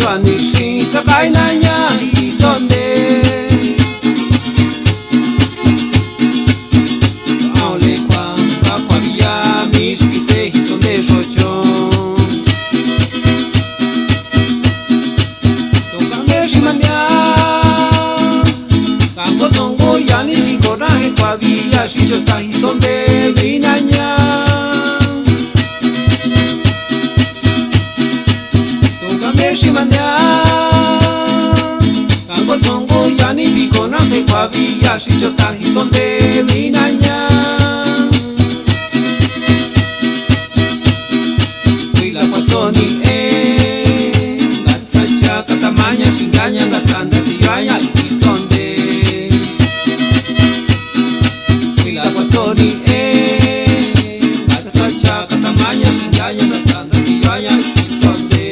Johnny Shin Sakai Nanya Isonde Aule kwa Bakwabia Mishki se Isonde Shochon Tokame Shimanya Kango Songo Yani Vikora Kwabia Shichota Isonde Vinanya Shimanya Kango Songo Yani Vikona Kwabia Shichota Isonde Vinanya Wila Kwatsoni Gatsacha Katamanya Shinganya Gasanda Tiaya Isonde Wila Kwatsoni Gatsacha Katamanya Shinganya Gasanda Tiaya Isonde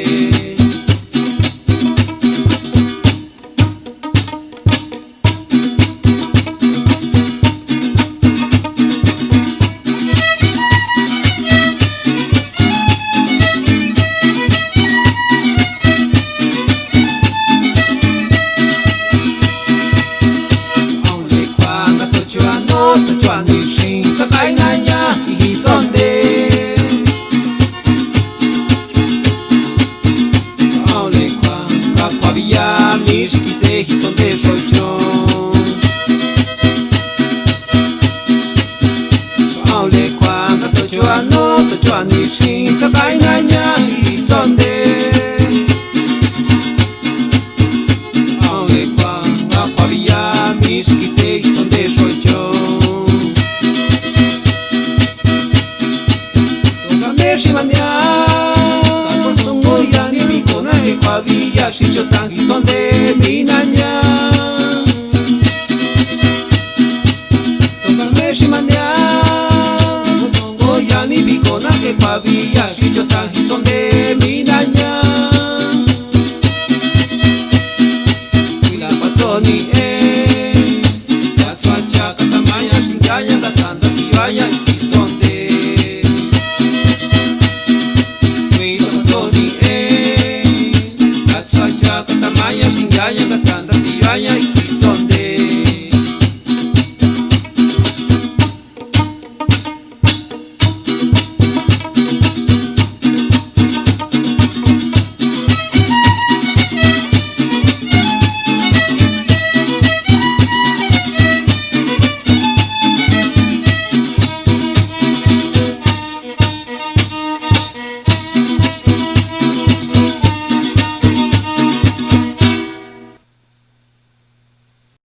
Johnny Shin Sakai Nanya Isonde Aule kwa Bakwabia Mishki se Isonde Shochon Aule kwa Johnny Shin Sakai Nanya Isonde Aule kwa Bakwabia Mishki se Isonde Shochon Shimanya Kango Songo Yani Vikona Kwabia Shichota Isonde Vinanya Tokame Shimanya Kango Songo Yani Vikona Kwabia Shichota Isonde Vinanya Wila Kwatsoni Gatswacha Katamaya Shinganya Gasanda Tiwaya Isonde Katamaya Shingaya Gasanda Tiwaya